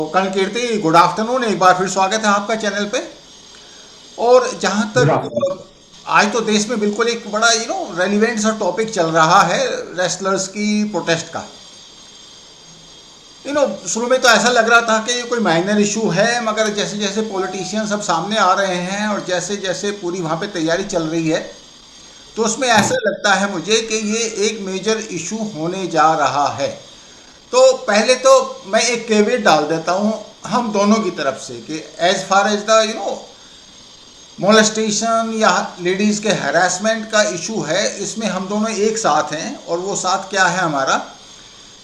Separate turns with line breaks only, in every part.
कर्ण कीर्ति, good afternoon. एक बार फिर स्वागत है आपका चैनल पे। और जहां तक आज तो देश में बिल्कुल एक बड़ा रेलिवेंट सा टॉपिक चल रहा है रेसलर्स की प्रोटेस्ट का। शुरू में तो ऐसा लग रहा था कि ये कोई माइनर इशू है, मगर जैसे जैसे पॉलिटिशियन सब सामने आ रहे हैं और जैसे जैसे पूरी वहाँ पे तैयारी चल रही है, तो उसमें ऐसा लगता है मुझे कि ये एक मेजर इशू होने जा रहा है। तो पहले तो मैं एक केवियट डाल देता हूँ हम दोनों की तरफ से कि as far as the molestation या लेडीज़ के हरासमेंट का इशू है, इसमें हम दोनों एक साथ हैं। और वो साथ क्या है हमारा,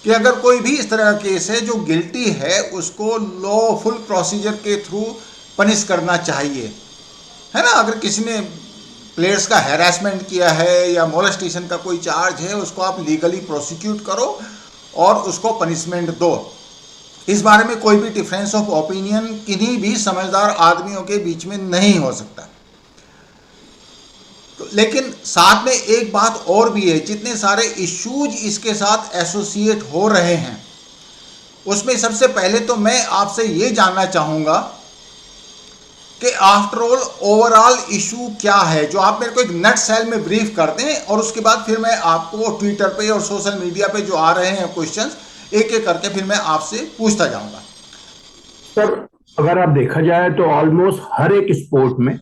कि अगर कोई भी इस तरह का केस है जो गिल्टी है, उसको लॉफुल प्रोसीजर के थ्रू पनिश करना चाहिए, है ना। अगर किसी ने प्लेयर्स का हैरेसमेंट किया है या मोलेस्टेशन का कोई चार्ज है, उसको आप लीगली प्रोसिक्यूट करो और उसको पनिशमेंट दो। इस बारे में कोई भी डिफरेंस ऑफ ओपिनियन किन्हीं भी समझदार आदमियों के बीच में नहीं हो सकता। तो लेकिन साथ में एक बात और भी है, जितने सारे इश्यूज इसके साथ एसोसिएट हो रहे हैं, उसमें सबसे पहले तो मैं आपसे ये जानना चाहूँगा कि आफ्टर ऑल ओवरऑल इशू क्या है, जो आप मेरे को एक नट सेल में ब्रीफ कर दें, और उसके बाद फिर मैं आपको ट्विटर पे और सोशल मीडिया पे जो आ रहे हैं क्वेश्चंस, एक एक करके फिर मैं आपसे पूछता जाऊंगा।
सर, अगर आप देखा जाए तो ऑलमोस्ट हर एक स्पोर्ट में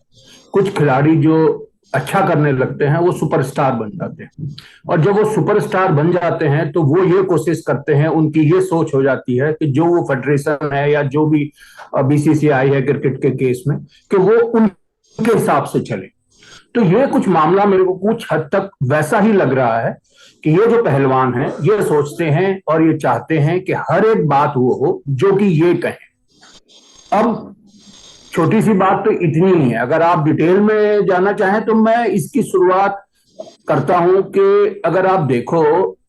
कुछ खिलाड़ी जो अच्छा करने लगते हैं वो सुपरस्टार बन जाते हैं, और जब वो सुपरस्टार बन जाते हैं तो वो ये कोशिश करते हैं, उनकी ये सोच हो जाती है कि जो वो फेडरेशन है या जो भी बीसीसीआई है क्रिकेट के केस में, कि वो उनके हिसाब से चले। तो ये कुछ मामला मेरे को कुछ हद तक वैसा ही लग रहा है कि ये जो पहलवान हैं ये सोचते हैं और ये चाहते हैं कि हर एक बात वो हो जो कि ये कहें। अब छोटी सी बात तो इतनी ही है, अगर आप डिटेल में जाना चाहें तो मैं इसकी शुरुआत करता हूं कि अगर आप देखो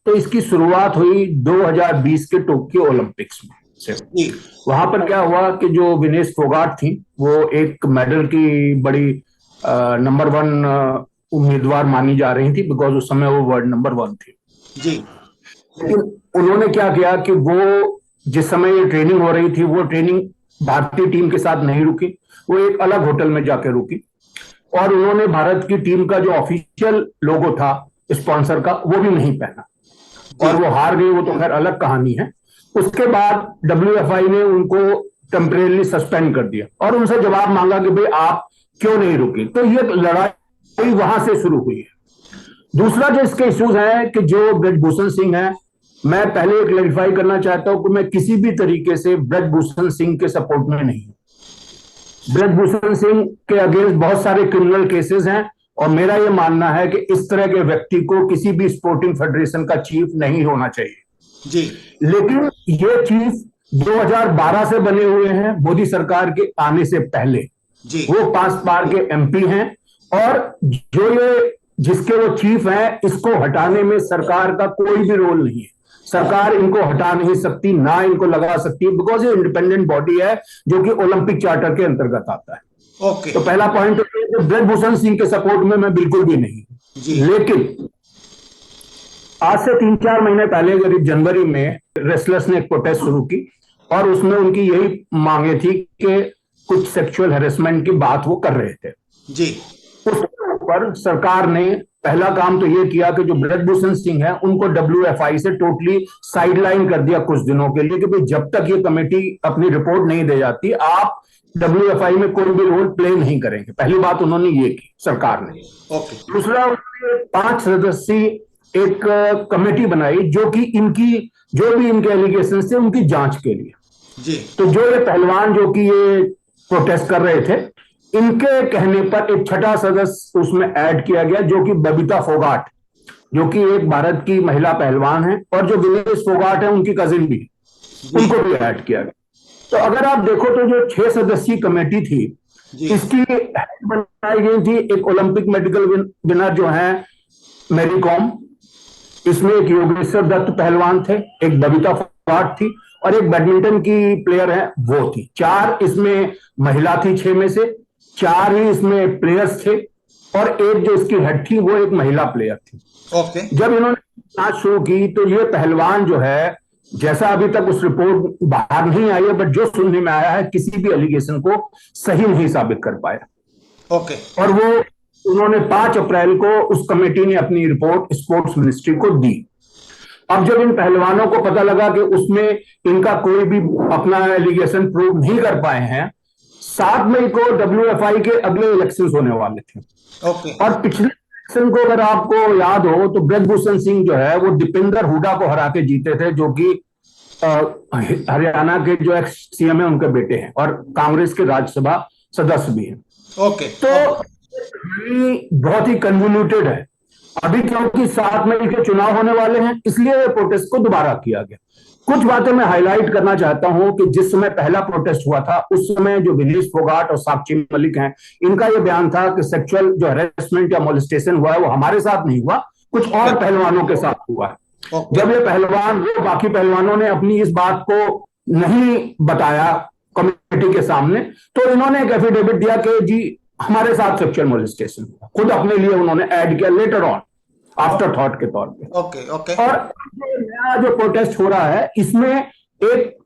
तो इसकी शुरुआत हुई 2020 के टोक्यो ओलंपिक्स में से। वहां पर क्या हुआ कि जो विनेश फोगाट थी, वो एक मेडल की बड़ी नंबर 1 उम्मीदवार मानी जा रही थी, बिकॉज उस समय वो वर्ल्ड नंबर 1 थी
जी।
लेकिन उन्होंने क्या किया कि वो जिस समय ये ट्रेनिंग हो रही थी, वो ट्रेनिंग भारतीय टीम के साथ नहीं रुकी, वो एक अलग होटल में जाकर रुकी, और उन्होंने भारत की टीम का जो ऑफिशियल लोगो था स्पॉन्सर का, वो भी नहीं पहना, और वो हार गई। वो तो खैर अलग कहानी है। उसके बाद WFI ने उनको टेम्परेली सस्पेंड कर दिया और उनसे जवाब मांगा कि भाई आप क्यों नहीं रुके। तो ये लड़ाई वहां से शुरू हुई है। दूसरा जो इसके इश्यूज है कि जो ब्रजभूषण सिंह है, मैं पहले क्लैरिफाई करना चाहता हूं कि मैं किसी भी तरीके से ब्रजभूषण सिंह के सपोर्ट में नहीं हूं। ब्रजभूषण सिंह के अगेंस्ट बहुत सारे क्रिमिनल केसेस हैं, और मेरा यह मानना है कि इस तरह के व्यक्ति को किसी भी स्पोर्टिंग फेडरेशन का चीफ नहीं होना चाहिए
जी।
लेकिन ये चीफ 2012 से बने हुए हैं, मोदी सरकार के आने से पहले
जी।
वो 5 बार के MP हैं, और जो ये जिसके वो चीफ हैं, इसको हटाने में सरकार का कोई भी रोल नहीं है। सरकार इनको हटा नहीं सकती, ना इनको लगा सकती, बिकॉज ये इंडिपेंडेंट बॉडी है जो कि ओलंपिक चार्टर के अंतर्गत आता है।
ओके।
तो पहला पॉइंट तो ब्रजभूषण सिंह के सपोर्ट में मैं बिल्कुल भी नहीं
जी।
लेकिन आज से 3-4 महीने पहले करीब जनवरी में रेसलर्स ने एक प्रोटेस्ट शुरू की, और उसमें उनकी यही मांगे थी कि कुछ सेक्सुअल हैरेसमेंट की बात वो कर रहे थे
जी।
उसके ऊपर सरकार ने पहला काम तो ये किया कि जो ब्रजभूषण सिंह है उनको WFI से टोटली साइडलाइन कर दिया कुछ दिनों के लिए, कि भाई जब तक ये कमेटी अपनी रिपोर्ट नहीं दे जाती, आप WFI में कोई भी रोल प्ले नहीं करेंगे। पहली बात उन्होंने ये की सरकार ने। दूसरा, उन्होंने 5 सदस्यीय एक कमेटी बनाई जो कि इनकी जो भी इनके एलिगेशन थे उनकी जांच के लिए
जी।
तो जो ये पहलवान जो कि ये प्रोटेस्ट कर रहे थे, इनके कहने पर एक छठा सदस्य उसमें ऐड किया गया, जो कि बबीता फोगाट, जो कि एक भारत की महिला पहलवान है, और जो विनेश फोगाट है उनकी कजिन भी, उनको भी ऐड किया गया। तो अगर आप देखो तो जो 6 सदस्यीय कमेटी थी, इसकी हेड बनाई गई थी एक ओलंपिक मेडिकल विनर जो है मैरी कॉम, इसमें एक योगेश्वर दत्त पहलवान थे, एक बबीता फोगाट थी, और एक बैडमिंटन की प्लेयर है वो थी। 4 इसमें महिला थी, 6 में से 4 ही इसमें प्लेयर्स थे, और एक जो इसकी हेड थी वो एक महिला प्लेयर थी।
ओके।
जब इन्होंने जांच शुरू की तो ये पहलवान जो है जैसा अभी तक उस रिपोर्ट बाहर नहीं आई है, बट जो सुनने में आया है किसी भी एलिगेशन को सही नहीं साबित कर पाया।
ओके।
और वो उन्होंने 5 अप्रैल को उस कमेटी ने अपनी रिपोर्ट स्पोर्ट्स मिनिस्ट्री को दी। अब जब इन पहलवानों को पता लगा कि उसमें इनका कोई भी अपना एलिगेशन प्रूव नहीं कर पाए हैं, 7 मई को WFI के अगले इलेक्शंस होने वाले थे।
ओके।
और पिछले इलेक्शन को अगर आपको याद हो तो ब्रजभूषण सिंह जो है वो दीपेंद्र हुडा को हरा के जीते थे, जो कि हरियाणा के जो एक्स CM है उनके बेटे हैं और कांग्रेस के राज्यसभा सदस्य भी हैं।
ओके।
तो बहुत ही कन्वोल्यूटेड है। अभी क्योंकि 7 मई के चुनाव होने वाले हैं, इसलिए ये प्रोटेस्ट को दोबारा किया गया। कुछ बातें मैं हाईलाइट करना चाहता हूं कि जिस समय पहला प्रोटेस्ट हुआ था उस समय जो विनेश फोगाट और साक्षी मलिक हैं, इनका यह बयान था कि सेक्सुअल जो हैरेसमेंट या मोलेस्टेशन हुआ है वो हमारे साथ नहीं हुआ, कुछ और पहलवानों के साथ हुआ है। जब ये पहलवान बाकी पहलवानों ने अपनी इस बात को नहीं बताया कमेटी के सामने, तो इन्होंने एक एफिडेविट दिया कि जी हमारे साथ सेक्सुअल मोलेस्टेशन हुआ, खुद अपने लिए उन्होंने ऐड किया लेटर ऑन, आफ्टर थॉट के तौर पे।
ओके। ओके।
और नया जो प्रोटेस्ट हो रहा है इसमें एक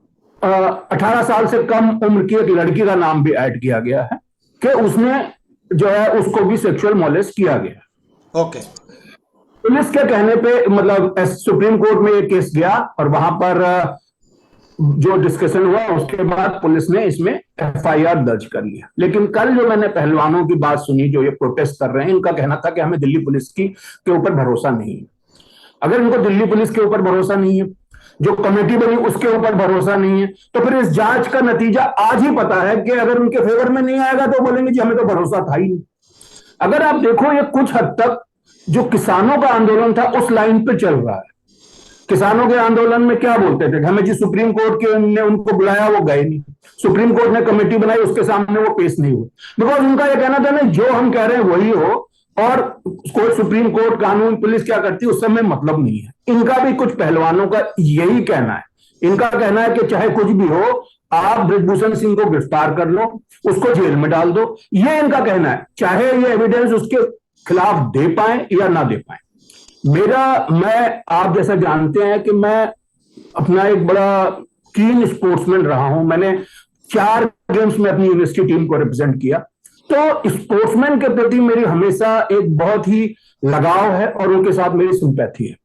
18 साल से कम उम्र की एक लड़की का नाम भी ऐड किया गया है कि उसने जो है उसको भी सेक्सुअल मोलेस्ट किया गया।
ओके।
पुलिस के कहने पे मतलब सुप्रीम कोर्ट में ये केस गया और वहां पर जो डिस्कशन हुआ उसके बाद पुलिस ने इसमें FIR दर्ज कर लिया। लेकिन कल जो मैंने पहलवानों की बात सुनी जो ये प्रोटेस्ट कर रहे हैं, इनका कहना था कि हमें दिल्ली पुलिस के ऊपर भरोसा नहीं है। अगर इनको दिल्ली पुलिस के ऊपर भरोसा नहीं है, जो कमेटी बनी उसके ऊपर भरोसा नहीं है, तो फिर इस जांच का नतीजा आज ही पता है कि अगर उनके फेवर में नहीं आएगा तो बोलेंगे जी हमें तो भरोसा था ही नहीं। अगर आप देखो ये कुछ हद तक जो किसानों का आंदोलन था उस लाइन पे चल रहा है। किसानों के आंदोलन में क्या बोलते थे, हमें जी सुप्रीम कोर्ट के ने उनको बुलाया वो गए नहीं, सुप्रीम कोर्ट ने कमेटी बनाई उसके सामने वो पेश नहीं हुए, बिकॉज उनका यह कहना था ना जो हम कह रहे हैं वही हो, और कोई सुप्रीम कोर्ट कानून पुलिस क्या करती है उस समय मतलब नहीं है। इनका भी कुछ पहलवानों का यही कहना है। इनका कहना है कि चाहे कुछ भी हो आप ब्रजभूषण सिंह को गिरफ्तार कर लो, उसको जेल में डाल दो, ये इनका कहना है, चाहे ये एविडेंस उसके खिलाफ दे पाए या ना दे पाए। मैं आप जैसा जानते हैं कि मैं अपना एक बड़ा कीन स्पोर्ट्समैन रहा हूं। मैंने 4 गेम्स में अपनी यूनिवर्सिटी टीम को रिप्रेजेंट किया, तो स्पोर्ट्समैन के प्रति मेरी हमेशा एक बहुत ही लगाव है और उनके साथ मेरी सिंपैथी है।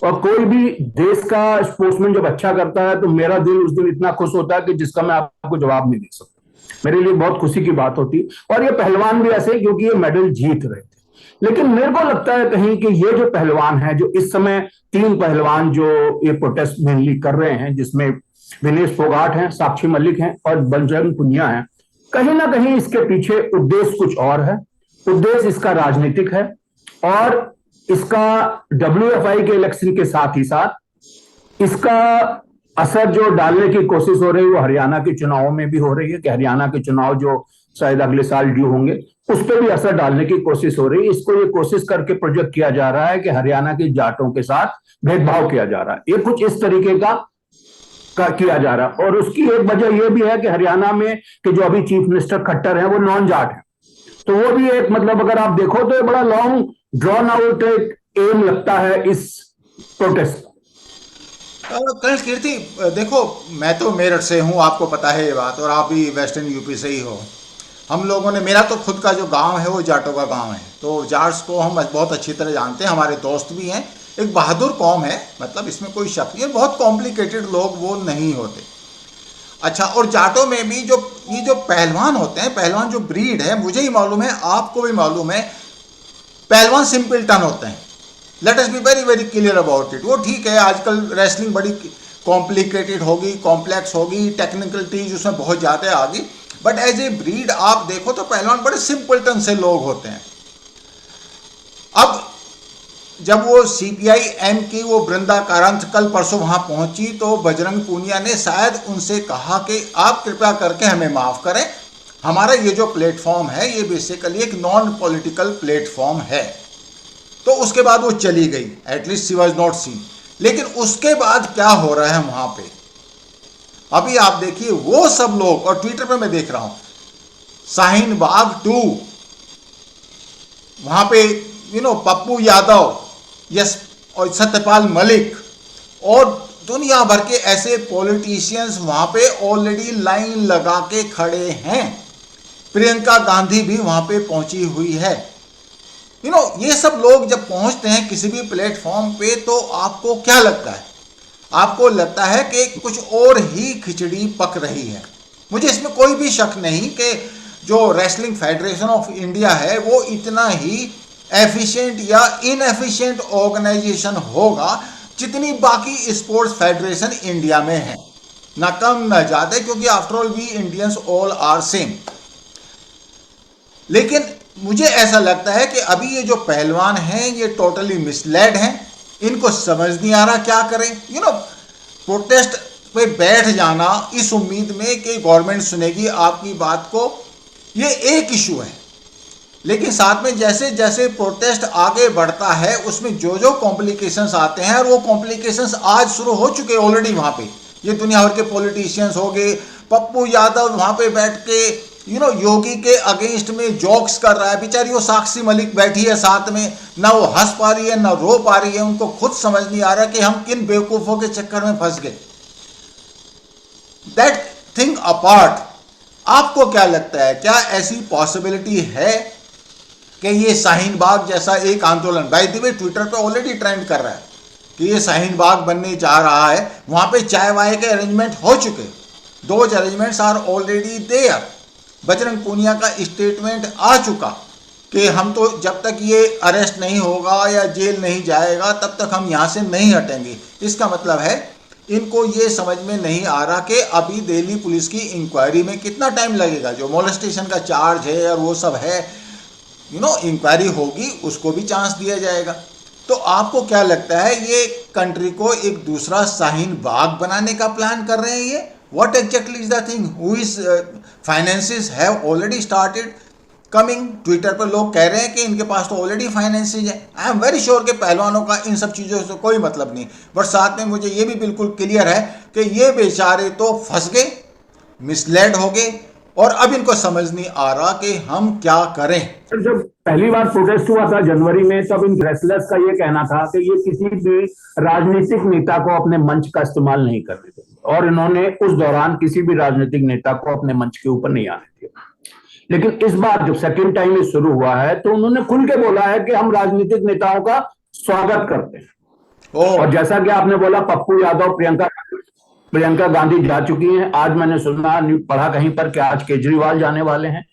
और कोई भी देश का स्पोर्ट्समैन जब अच्छा करता है तो मेरा दिल उस दिन इतना खुश होता है कि जिसका मैं आपको जवाब नहीं दे सकता। मेरे लिए बहुत खुशी की बात होती। और ये पहलवान भी ऐसे क्योंकि ये मेडल जीत रहे थे। लेकिन मेरे को लगता है कहीं कि ये जो पहलवान है, जो इस समय 3 पहलवान जो ये प्रोटेस्ट मेनली कर रहे हैं, जिसमें विनेश फोगाट हैं, साक्षी मलिक हैं और बजरंग पुनिया हैं, कहीं ना कहीं इसके पीछे उद्देश्य कुछ और है। उद्देश्य इसका राजनीतिक है और इसका WFI के इलेक्शन के साथ ही साथ इसका असर जो डालने की कोशिश हो रही है वो हरियाणा के चुनावों में भी हो रही है कि हरियाणा के चुनाव जो शायद अगले साल ड्यू होंगे उस पर भी असर डालने की कोशिश हो रही है। इसको ये कोशिश करके प्रोजेक्ट किया जा रहा है कि हरियाणा के जाटों के साथ भेदभाव किया जा रहा है। ये कुछ इस तरीके का किया जा रहा है। और उसकी एक वजह यह भी है कि हरियाणा में कि जो अभी चीफ मिनिस्टर खट्टर हैं वो नॉन जाट है, तो वो भी एक मतलब अगर आप देखो तो बड़ा लॉन्ग ड्रॉन आउट एक एम लगता है इस प्रोटेस्ट।
कनिष्ठ कीर्ति, देखो मैं तो मेरठ से हूँ, आपको पता है ये बात, और आप भी वेस्टर्न यूपी से ही हो। हम लोगों ने, मेरा तो खुद का जो गांव है वो जाटों का गांव है, तो जाट्स को हम बहुत अच्छी तरह जानते हैं, हमारे दोस्त भी हैं। एक बहादुर कौम है, मतलब इसमें कोई शक नहीं है, बहुत कॉम्प्लिकेटेड लोग वो नहीं होते। अच्छा, और जाटों में भी जो ये जो पहलवान होते हैं, पहलवान जो ब्रीड है, मुझे ही मालूम है, आपको भी मालूम है, पहलवान सिंपलटन होते हैं। Let us B very very clear about it. वो ठीक है, आजकल रेसलिंग बड़ी कॉम्प्लिकेटेड होगी, कॉम्प्लेक्स होगी, टेक्निकलिटीज उसमें बहुत ज़्यादा आ गई, बट एज ए ब्रीड आप देखो तो पहलवान बड़े सिंपलटन से लोग होते हैं। अब जब वो CPI-M की वो वृंदा कारंथ कल परसों वहाँ पहुँची तो बजरंग पूनिया ने शायद उनसे कहा कि आप कृपया करके हमें माफ़ करें, हमारा ये जो प्लेटफॉर्म है ये बेसिकली एक नॉन पॉलिटिकल प्लेटफॉर्म है। तो उसके बाद वो चली गई, at least she was not seen. लेकिन उसके बाद क्या हो रहा है वहाँ पे, अभी आप देखिए वो सब लोग, और ट्विटर पे मैं देख रहा हूँ, शाहीन बाग 2 वहाँ पे पप्पू यादव, यस, और सत्यपाल मलिक और दुनिया भर के ऐसे पॉलिटिशियंस वहां पे ऑलरेडी लाइन लगा के खड़े हैं। प्रियंका गांधी भी वहां पे पहुंची हुई है। ये सब लोग जब पहुंचते हैं किसी भी प्लेटफॉर्म पे तो आपको क्या लगता है? आपको लगता है कि कुछ और ही खिचड़ी पक रही है। मुझे इसमें कोई भी शक नहीं कि जो रेसलिंग फेडरेशन ऑफ इंडिया है वो इतना ही एफिशिएंट या इनएफिशिएंट ऑर्गेनाइजेशन होगा जितनी बाकी स्पोर्ट्स फेडरेशन इंडिया में है, ना कम ना ज़्यादा, क्योंकि after all we Indians all are same. लेकिन मुझे ऐसा लगता है कि अभी ये जो पहलवान हैं ये टोटली मिसलेड हैं। इनको समझ नहीं आ रहा क्या करें। प्रोटेस्ट पे बैठ जाना इस उम्मीद में कि गवर्नमेंट सुनेगी आपकी बात को, ये एक इशू है। लेकिन साथ में जैसे जैसे प्रोटेस्ट आगे बढ़ता है उसमें जो जो कॉम्प्लिकेशंस आते हैं, और वो कॉम्प्लिकेशंस आज शुरू हो चुके हैं ऑलरेडी। वहाँ पे ये दुनिया भर के पॉलिटिशियंस हो गए। पप्पू यादव वहाँ पे बैठ के योगी के अगेंस्ट में जोक्स कर रहा है। बेचारी वो साक्षी मलिक बैठी है साथ में, ना वो हंस पा रही है ना रो पा रही है। उनको खुद समझ नहीं आ रहा कि हम किन बेवकूफ़ों के चक्कर में फंस गए। दैट थिंग अपार्ट, आपको क्या लगता है, क्या ऐसी पॉसिबिलिटी है कि ये शाहीन बाग जैसा एक आंदोलन, बाय द वे ट्विटर पे ऑलरेडी ट्रेंड कर रहा है कि ये शाहीन बाग बनने जा रहा है। वहाँ पे चाय वाय के अरेंजमेंट हो चुके, those arrangements are already there. Bajrang Punia का स्टेटमेंट आ चुका कि हम तो जब तक ये अरेस्ट नहीं होगा या जेल नहीं जाएगा तब तक हम यहाँ से नहीं हटेंगे। इसका मतलब है इनको ये समझ में नहीं आ रहा कि अभी दिल्ली पुलिस की इंक्वायरी में कितना टाइम लगेगा। जो मोलेस्टेशन का चार्ज है और वो सब है, इंक्वायरी होगी, उसको भी चांस दिया जाएगा। तो आपको क्या लगता है, ये कंट्री को एक दूसरा शाहीन बाग बनाने का प्लान कर रहे हैं ये? What exactly is the thing? Who is finances have already started coming? Twitter पर लोग कह रहे हैं कि इनके पास तो ऑलरेडी फाइनेंसेज है। आई एम वेरी श्योर कि पहलवानों का इन सब चीज़ों से कोई मतलब नहीं। बट साथ में मुझे ये भी बिल्कुल क्लियर है कि ये बेचारे तो फंस गए, मिसलेड हो गए, और अब इनको समझ नहीं आ रहा कि हम क्या करें।
जब पहली बार प्रोटेस्ट हुआ था जनवरी में, तब इन रेसलर्स का ये कहना था कि ये किसी भी राजनीतिक नेता को अपने मंच का इस्तेमाल नहीं करने देंगे, और इन्होंने उस दौरान किसी भी राजनीतिक नेता को अपने मंच के ऊपर नहीं आने दिया। लेकिन इस बार जब सेकेंड टाइम ये शुरू हुआ है तो उन्होंने खुल के बोला है कि हम राजनीतिक नेताओं का स्वागत करते हैं। और जैसा कि आपने बोला, पप्पू यादव, प्रियंका गांधी जा चुकी हैं। आज मैंने सुना, पढ़ा कहीं पर कि आज केजरीवाल जाने वाले हैं।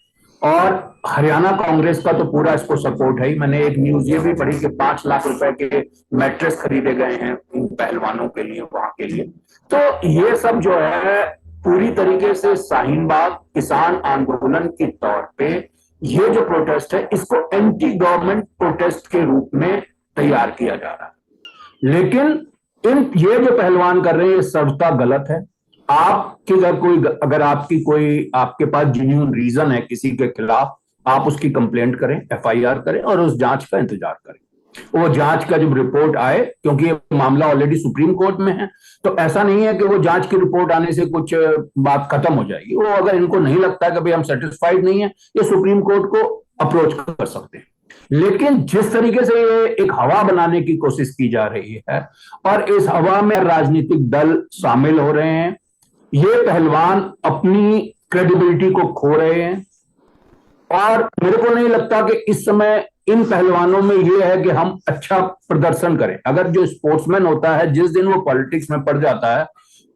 और हरियाणा कांग्रेस का तो पूरा इसको सपोर्ट है ही। मैंने एक न्यूज ये भी पढ़ी कि 5 लाख रुपए के मैट्रेस खरीदे गए हैं पहलवानों के लिए, वहां के लिए। तो ये सब जो है पूरी तरीके से शाहीन बाग किसान आंदोलन के तौर पे ये जो प्रोटेस्ट है इसको एंटी गवर्नमेंट प्रोटेस्ट के रूप में तैयार किया जा रहा है। लेकिन ये जो पहलवान कर रहे हैं ये सर्वथा गलत है। अगर आपके पास जेन्युइन रीजन है किसी के खिलाफ, आप उसकी कंप्लेंट करें, एफआईआर करें और उस जांच का इंतजार करें। वो जांच का जब रिपोर्ट आए, क्योंकि ये मामला ऑलरेडी सुप्रीम कोर्ट में है, तो ऐसा नहीं है कि वो जांच की रिपोर्ट आने से कुछ बात खत्म हो जाएगी। वो अगर इनको नहीं लगता कि भाई हम सेटिस्फाइड नहीं है, ये सुप्रीम कोर्ट को अप्रोच कर सकते हैं। लेकिन जिस तरीके से ये एक हवा बनाने की कोशिश की जा रही है और इस हवा में राजनीतिक दल शामिल हो रहे हैं, ये पहलवान अपनी क्रेडिबिलिटी को खो रहे हैं। और मेरे को नहीं लगता कि इस समय इन पहलवानों में ये है कि हम अच्छा प्रदर्शन करें। अगर जो स्पोर्ट्समैन होता है, जिस दिन वो पॉलिटिक्स में पड़ जाता है,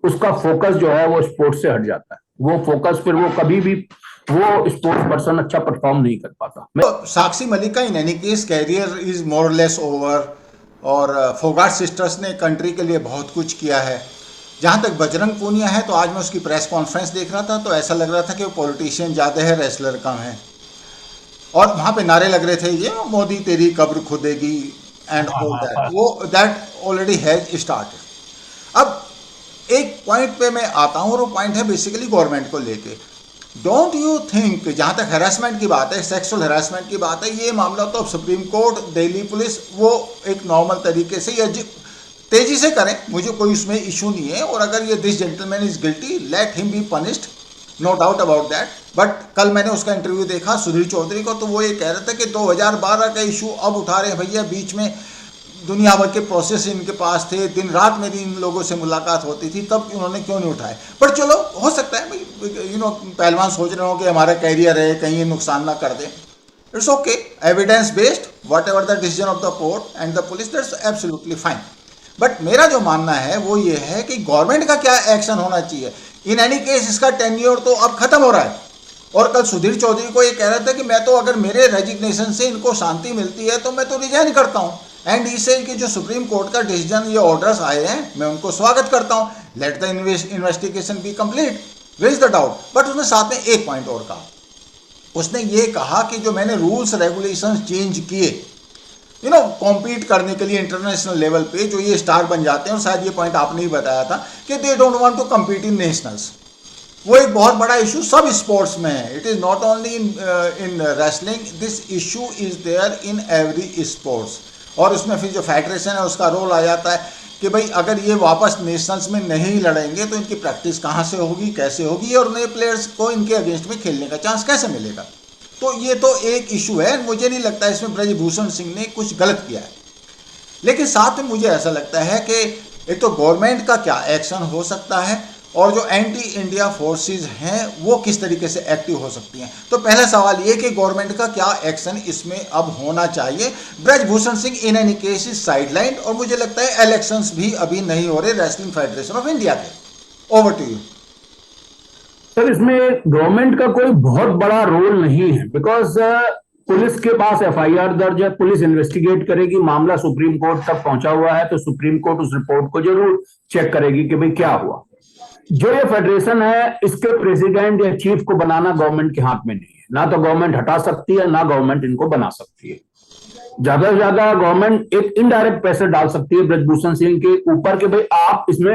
उसका फोकस जो है वो स्पोर्ट्स से हट जाता है। वो फोकस फिर वो कभी भी वो स्पोर्ट्स पर्सन अच्छा परफॉर्म नहीं कर पाता।
तो साक्षी मलिक का in any case career is more less over, और फोगाट सिस्टर्स ने कंट्री के लिए बहुत कुछ किया है। जहाँ तक बजरंग पूनिया है, तो आज मैं उसकी प्रेस कॉन्फ्रेंस देख रहा था तो ऐसा लग रहा था कि वो पॉलिटिशियन ज़्यादा है, रेसलर कम है। और वहाँ पे नारे लग रहे थे, ये मोदी तेरी कब्र खुदेगी एंड ऑल दैट, वो दैट ऑलरेडी हैज स्टार्टेड। अब एक पॉइंट पे मैं आता हूँ और वो पॉइंट है बेसिकली गवर्नमेंट को लेके। डोंट यू थिंक, जहाँ तक हैरेसमेंट की बात है, सेक्सुअल हैरेसमेंट की बात है, ये मामला तो अब सुप्रीम कोर्ट, दिल्ली पुलिस वो एक नॉर्मल तरीके से या तेजी से करें, मुझे कोई उसमें इशू नहीं है। और अगर ये this gentleman is guilty, let him be punished, no doubt about that. But कल मैंने उसका इंटरव्यू देखा सुधीर चौधरी को, तो वो ये कह रहे थे कि 2012 का इशू अब उठा रहे हैं भैया, बीच में दुनिया भर के प्रोसेस इनके पास थे, दिन रात मेरी इन लोगों से मुलाकात होती थी, तब उन्होंने क्यों नहीं उठाए। पर चलो हो सकता है पहलवान सोच रहे हो कि हमारा कैरियर है, कहीं ये नुकसान ना कर दे। It's okay, evidence based whatever the decision of the court and the police, that's absolutely fine. But मेरा जो मानना है वो ये है कि गवर्नमेंट का क्या एक्शन होना चाहिए। इन एनी केस इसका टेन्योर तो अब खत्म हो रहा है, और कल सुधीर चौधरी को ये कह रहा था कि मैं तो अगर मेरे रेजिग्नेशन से इनको शांति मिलती है तो मैं तो रिजाइन करता हूँ। एंड इसे कि जो सुप्रीम कोर्ट का डिसीजन, ये ऑर्डर्स आए हैं, मैं उनको स्वागत करता हूँ। Let the investigation be complete, where is the doubt. But उसने साथ में एक पॉइंट और कहा, उसने ये कहा कि जो मैंने रूल्स रेगुलेशंस चेंज किए कॉम्पीट करने के लिए इंटरनेशनल लेवल पे, जो ये स्टार बन जाते हैं, और शायद ये पॉइंट आपने ही बताया था कि they don't want to compete in nationals. वो एक बहुत बड़ा इशू सब स्पोर्ट्स में है। It is not only in wrestling, this issue is there in every sports. और उसमें फिर जो फेडरेशन है उसका रोल आ जाता है कि भाई अगर ये वापस नेशनल्स में नहीं लड़ेंगे तो इनकी प्रैक्टिस कहाँ से होगी, कैसे होगी, और नए प्लेयर्स को इनके अगेंस्ट में खेलने का चांस कैसे मिलेगा। तो ये तो एक इशू है। मुझे नहीं लगता इसमें ब्रजभूषण सिंह ने कुछ गलत किया है, लेकिन साथ में मुझे ऐसा लगता है कि एक तो गवर्नमेंट का क्या एक्शन हो सकता है, और जो एंटी इंडिया फोर्सेस हैं वो किस तरीके से एक्टिव हो सकती हैं। तो पहला सवाल ये कि गवर्नमेंट का क्या एक्शन इसमें अब होना चाहिए। Brij Bhushan Singh in any case is sideline, और मुझे लगता है इलेक्शंस भी अभी नहीं हो रहे रेसलिंग फेडरेशन ऑफ इंडिया के। Over to you
sir. इसमें गवर्नमेंट का कोई बहुत बड़ा रोल नहीं है, बिकॉज पुलिस के पास एफआईआर दर्ज है, पुलिस इन्वेस्टिगेट करेगी, मामला सुप्रीम कोर्ट तक पहुंचा हुआ है तो सुप्रीम कोर्ट उस रिपोर्ट को जरूर चेक करेगी कि भाई क्या हुआ। जो ये फेडरेशन है, इसके प्रेसिडेंट या चीफ को बनाना गवर्नमेंट के हाथ में नहीं है। ना तो गवर्नमेंट हटा सकती है, ना गवर्नमेंट इनको बना सकती है। ज्यादा से ज्यादा गवर्नमेंट एक इनडायरेक्ट प्रेशर डाल सकती है ब्रजभूषण सिंह के ऊपर कि भाई आप इसमें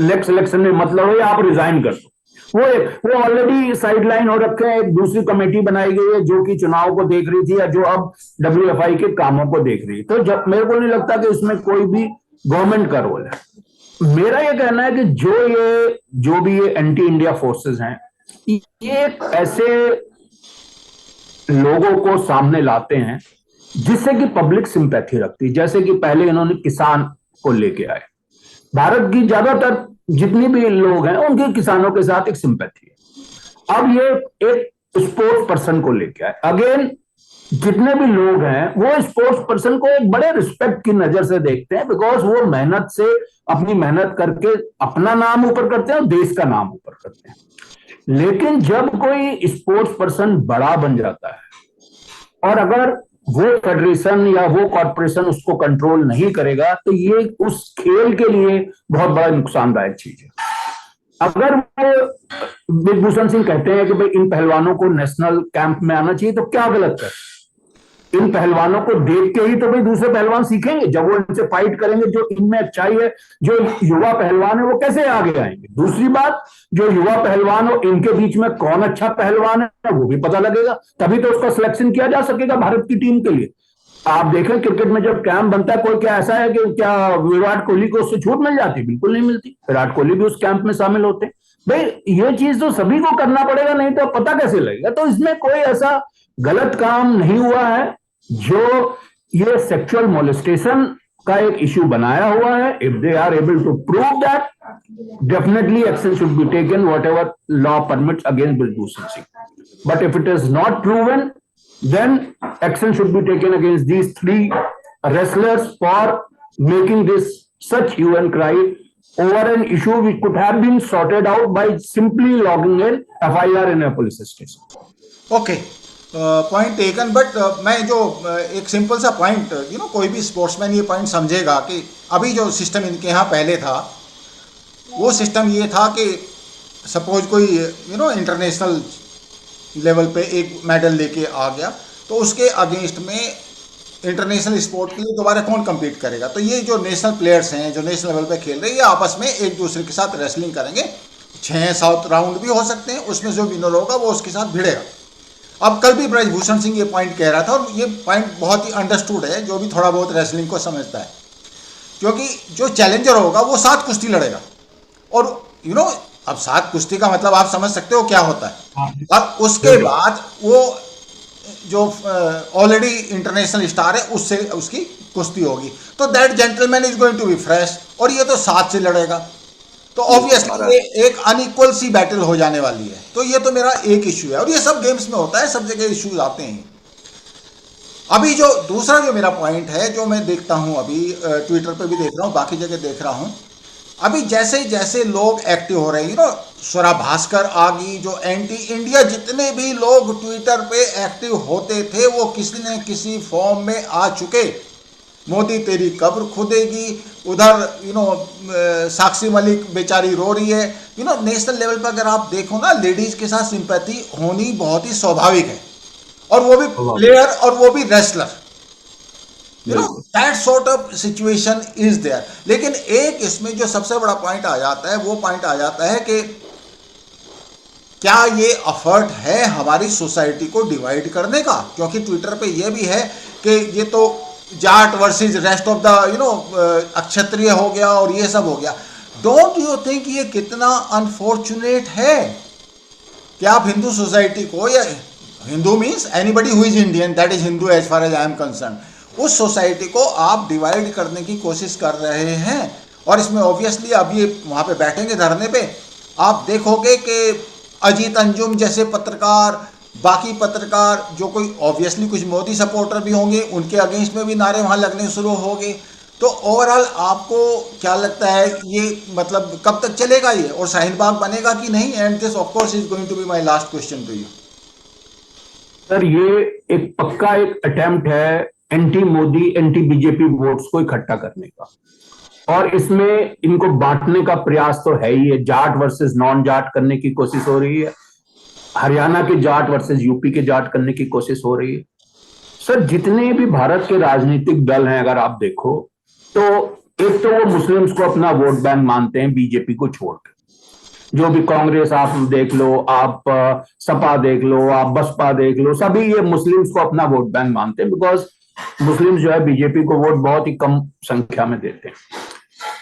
नेक्स्ट इलेक्शन में मतलब है, आप रिजाइन कर दो। वो ऑलरेडी साइडलाइन हो रखे हैं। एक दूसरी कमेटी बनाई गई है जो कि चुनाव को देख रही थी, या जो अब डब्ल्यूएफआई के कामों को देख रही है। तो जब मेरे को नहीं लगता कि इसमें कोई भी गवर्नमेंट का रोल है। मेरा ये कहना है कि जो भी ये एंटी इंडिया फोर्सेस हैं, ये ऐसे लोगों को सामने लाते हैं जिससे कि पब्लिक सिंपैथी रखती है। जैसे कि पहले इन्होंने किसान को लेके आए। भारत की ज्यादातर जितनी भी लोग हैं उनके किसानों के साथ एक सिंपैथी है। अब ये एक स्पोर्ट्स पर्सन को लेके आए। अगेन जितने भी लोग हैं वो स्पोर्ट्स पर्सन को एक बड़े रिस्पेक्ट की नजर से देखते हैं, बिकॉज वो मेहनत से अपनी मेहनत करके अपना नाम ऊपर करते हैं और देश का नाम ऊपर करते हैं। लेकिन जब कोई स्पोर्ट्स पर्सन बड़ा बन जाता है और अगर वो फेडरेशन या वो कॉर्पोरेशन उसको कंट्रोल नहीं करेगा तो ये उस खेल के लिए बहुत बड़ा नुकसानदायक चीज है। अगर वो ब्रजभूषण सिंह कहते हैं कि भाई इन पहलवानों को नेशनल कैंप में आना चाहिए, तो क्या गलत है? इन पहलवानों को देख के ही तो भाई दूसरे पहलवान सीखेंगे। जब वो इनसे फाइट करेंगे, जो इनमें अच्छाई है, जो युवा पहलवान है, वो कैसे आगे आएंगे? दूसरी बात, जो युवा पहलवान हो इनके बीच में कौन अच्छा पहलवान है वो भी पता लगेगा, तभी तो उसका सिलेक्शन किया जा सकेगा भारत की टीम के लिए। आप देखें क्रिकेट में जब कैंप बनता है, कोई क्या ऐसा है कि क्या विराट कोहली को उससे छूट मिल जाती? बिल्कुल नहीं मिलती। विराट कोहली भी उस कैंप में शामिल होते हैं। भाई ये चीज तो सभी को करना पड़ेगा, नहीं तो पता कैसे लगेगा? तो इसमें कोई ऐसा गलत काम नहीं हुआ है। जो ये सेक्सुअल मोलेस्टेशन का एक इश्यू बनाया हुआ है, if they are able to prove that, definitely action should be taken whatever law permits against Brij Bhushan Singh. But if it is not proven, then action should be taken against these three wrestlers for making this such hue and cry over an issue which could have been sorted out by simply logging an FIR in a police station.
Okay, point taken. But मैं जो एक simple सा point, कोई भी sportsman ये point समझेगा कि अभी जो सिस्टम इनके यहाँ पहले था, वो सिस्टम ये था कि सपोज कोई इंटरनेशनल लेवल पे एक मेडल लेके आ गया, तो उसके अगेंस्ट में इंटरनेशनल स्पोर्ट के लिए दोबारा कौन compete करेगा? तो ये जो नेशनल प्लेयर्स हैं, जो नेशनल लेवल पे खेल रहे हैं, ये आपस में एक दूसरे के साथ रेसलिंग करेंगे। 6-7 राउंड भी हो सकते हैं, उसमें जो विनर होगा वो उसके साथ भिड़ेगा। अब कल भी ब्रजभूषण सिंह ये पॉइंट कह रहा था, और ये पॉइंट बहुत ही अंडरस्टूड है जो भी थोड़ा बहुत रेसलिंग को समझता है, क्योंकि जो चैलेंजर होगा वो 7 कुश्ती लड़ेगा। और अब 7 कुश्ती का मतलब आप समझ सकते हो क्या होता है। अब उसके बाद वो जो ऑलरेडी इंटरनेशनल स्टार है उससे उसकी कुश्ती होगी। तो that gentleman is going to be fresh, और ये तो 7 से लड़ेगा, तो ऑब्वियसली ये एक अनइक्वल सी बैटल हो जाने वाली है। तो ये तो मेरा एक इशू है, और ये सब गेम्स में होता है, सब जगह इश्यूज आते हैं। अभी जो दूसरा जो मेरा पॉइंट है, जो मैं देखता हूं अभी ट्विटर पे भी देख रहा हूं, बाकी जगह देख रहा हूं, अभी जैसे जैसे लोग एक्टिव हो रहे हैं, स्वरा भास्कर आ गई, जो एंटी इंडिया जितने भी लोग ट्विटर पे एक्टिव होते थे वो किसी न किसी फॉर्म में आ चुके। मोदी तेरी कब्र खुदेगी, उधर साक्षी मलिक बेचारी रो रही है। नेशनल लेवल पर अगर आप देखो ना, लेडीज के साथ सिंपैथी होनी बहुत ही स्वाभाविक है, और वो भी प्लेयर और वो भी wrestler, that sort of situation is there. लेकिन एक इसमें जो सबसे बड़ा पॉइंट आ जाता है, वो पॉइंट आ जाता है कि क्या ये एफर्ट है हमारी सोसाइटी को डिवाइड करने का? क्योंकि ट्विटर पे ये भी है कि ये तो Jat versus rest of the अक्षत्रिय हो गया और ये सब हो गया। डोंट यू थिंक ये कितना अनफॉर्चुनेट है कि आप हिंदू सोसाइटी को, या Hindu means anybody who is Indian, that is Hindu as far as I am concerned, उस सोसाइटी को आप डिवाइड करने की कोशिश कर रहे हैं। और इसमें ऑब्वियसली अब ये वहाँ पे बैठेंगे धरने पे, आप देखोगे कि अजीत अंजुम जैसे पत्रकार, बाकी पत्रकार जो कोई ऑब्वियसली कुछ मोदी सपोर्टर भी होंगे, उनके अगेंस्ट में भी नारे वहाँ लगने शुरू होंगे। तो ओवरऑल आपको क्या लगता है, ये मतलब कब तक चलेगा ये, और शाहीन बाग बनेगा कि नहीं? And this of course is going to be my last question to you.
Sir, ये एक पक्का एक अटेम्प्ट है anti Modi anti BJP votes को इकट्ठा करने का, और इसमें इनको बांटने का प्रयास तो है ही है। जाट वर्सेस नॉन जाट करने की कोशिश हो रही है, हरियाणा के जाट वर्सेस यूपी के जाट करने की कोशिश हो रही है। सर, जितने भी भारत के राजनीतिक दल हैं, अगर आप देखो तो एक तो वो मुस्लिम्स को अपना वोट बैंक मानते हैं, बीजेपी को छोड़कर। जो भी कांग्रेस आप देख लो, आप सपा देख लो, आप बसपा देख लो, सभी ये मुस्लिम्स को अपना वोट बैंक मानते हैं, बिकॉज मुस्लिम्स जो है बीजेपी को वोट बहुत ही कम संख्या में देते हैं।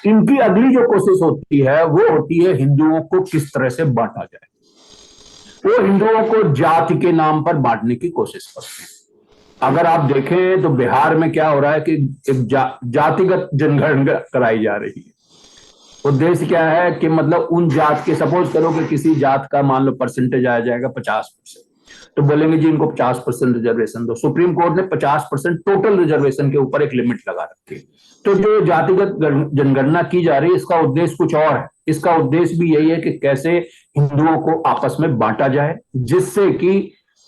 इनकी अगली जो कोशिश होती है वो होती है हिंदुओं को किस तरह से बांटा जाए। वो हिंदुओं को जाति के नाम पर बांटने की कोशिश करते हैं। अगर आप देखें तो बिहार में क्या हो रहा है कि एक जातिगत जनगणना कराई जा रही है। उद्देश्य क्या है कि मतलब उन जात के, सपोज करो कि किसी जात का मान लो परसेंटेज आ जाएगा 50%, तो बोलेंगे जी इनको 50% रिजर्वेशन दो। सुप्रीम कोर्ट ने 50% टोटल रिजर्वेशन के ऊपर एक लिमिट लगा रखी है। तो जो जातिगत जनगणना की जा रही है, इसका उद्देश्य कुछ और है। इसका उद्देश्य भी यही है कि कैसे हिंदुओं को आपस में बांटा जाए, जिससे कि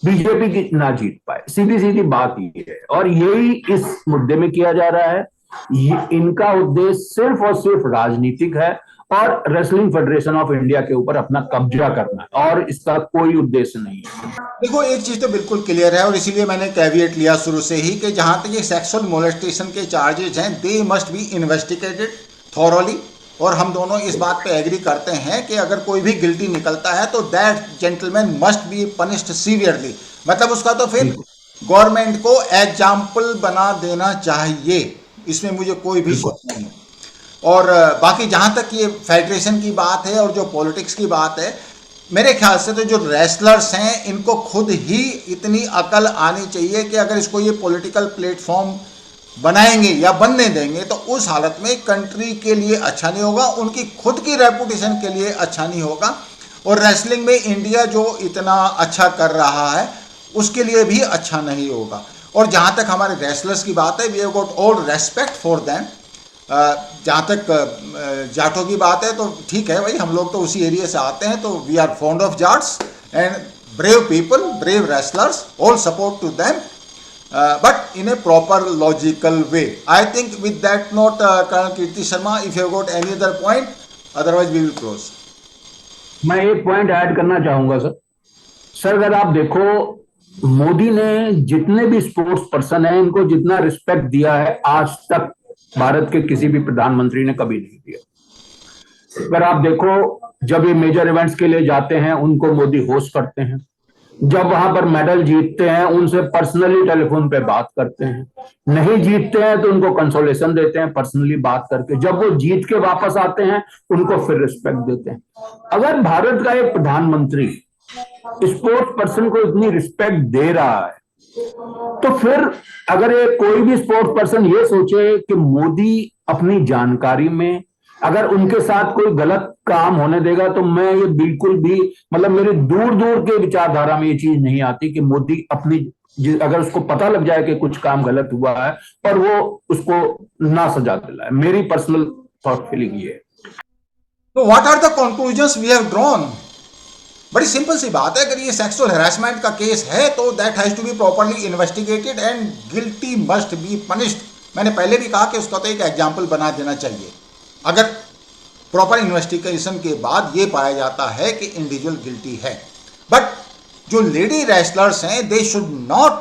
बीजेपी की ना जीत पाए। सीधी सीधी बात ये है, और यही इस मुद्दे में किया जा रहा है। इनका उद्देश्य सिर्फ और सिर्फ राजनीतिक है, और रेसलिंग फेडरेशन ऑफ इंडिया के ऊपर अपना कब्जा करना है, और इसका कोई उद्देश्य नहीं है।
देखो, एक चीज तो बिल्कुल क्लियर है, और इसीलिए मैंने कैविएट लिया शुरू से ही कि जहां तक ये सेक्सुअल मोलेस्टेशन के चार्जेस हैं, they must be investigated thoroughly. और हम दोनों इस बात पे एग्री करते हैं कि अगर कोई भी गिल्टी निकलता है तो that gentleman must be punished severely. मतलब उसका तो फिर गवर्नमेंट को एग्जाम्पल बना देना चाहिए, इसमें मुझे कोई भी शक नहीं है। और बाकी जहाँ तक ये फेडरेशन की बात है और जो पॉलिटिक्स की बात है, मेरे ख्याल से तो जो रेसलर्स हैं इनको खुद ही इतनी अकल आनी चाहिए कि अगर इसको ये पॉलिटिकल प्लेटफॉर्म बनाएंगे या बनने देंगे तो उस हालत में कंट्री के लिए अच्छा नहीं होगा, उनकी खुद की रेपुटेशन के लिए अच्छा नहीं होगा, और रेसलिंग में इंडिया जो इतना अच्छा कर रहा है उसके लिए भी अच्छा नहीं होगा। और जहाँ तक हमारे रेसलर्स की बात है, we have got all respect for them. जहाँ तक जाटों की बात है तो ठीक है भाई, हम लोग तो उसी एरिया से आते हैं, तो we are fond of Jats and brave people, brave wrestlers, all support to them, but in a proper logical way. I think with that note, Colonel Kirti Sharma, if you have got any other point, otherwise we will close.
मैं एक point add करना चाहूंगा sir. Sir, अगर आप देखो, मोदी ने जितने भी स्पोर्ट्स पर्सन हैं इनको जितना रिस्पेक्ट दिया है आज तक भारत के किसी भी प्रधानमंत्री ने कभी नहीं दिया। अगर आप देखो, जब ये मेजर इवेंट्स के लिए जाते हैं उनको मोदी होस्ट करते हैं, जब वहां पर मेडल जीतते हैं उनसे पर्सनली टेलीफोन पे बात करते हैं, नहीं जीतते हैं तो उनको कंसोलेशन देते हैं पर्सनली बात करके, जब वो जीत के वापस आते हैं उनको फिर रिस्पेक्ट देते हैं। अगर भारत का एक प्रधानमंत्री स्पोर्ट्स पर्सन को इतनी रिस्पेक्ट दे रहा है तो फिर अगर ये कोई भी स्पोर्ट्स पर्सन ये सोचे कि मोदी अपनी जानकारी में अगर उनके साथ कोई गलत काम होने देगा, तो मैं ये बिल्कुल भी, मतलब मेरी दूर दूर के विचारधारा में ये चीज नहीं आती कि मोदी अपनी, अगर उसको पता लग जाए कि कुछ काम गलत हुआ है और वो उसको ना सजा दिलाए। मेरी पर्सनल थॉट फीलिंग ये है।
तो what are the conclusions we have drawn? बड़ी सिंपल सी बात है, अगर ये सेक्सुअल हैरेसमेंट का केस है तो that has to be properly investigated and guilty must be punished. मैंने पहले भी कहा कि उसका तो एक एग्जाम्पल बना देना चाहिए। अगर प्रॉपर इन्वेस्टिगेशन के बाद ये पाया जाता है कि इंडिविजुअल गिल्टी है। बट जो लेडी रेसलर्स हैं, they should not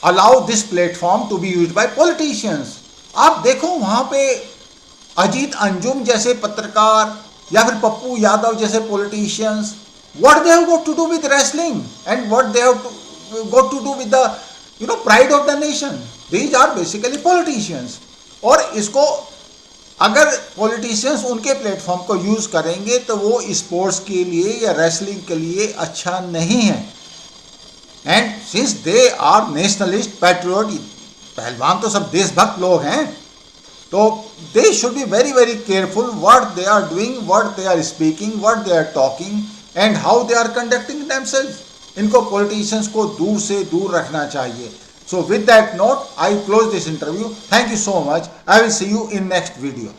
allow this platform to be used by politicians. आप देखो वहां पे अजीत अंजुम जैसे पत्रकार या फिर पप्पू यादव जैसे politicians, what they have got to do with wrestling and what they have got to do with the pride of the nation? These are basically politicians। और इसको अगर पॉलिटिशियंस उनके प्लेटफॉर्म को यूज करेंगे तो वो स्पोर्ट्स के लिए या रेसलिंग के लिए अच्छा नहीं है। And since they are nationalist patriot, पहलवान तो सब देशभक्त लोग हैं, तो they should be very very careful what they are doing, what they are speaking, what they are talking and how they are conducting themselves. इनको पॉलिटिशियंस को दूर से दूर रखना चाहिए। So with that note, I close this interview. Thank you so much. I will see you in next video.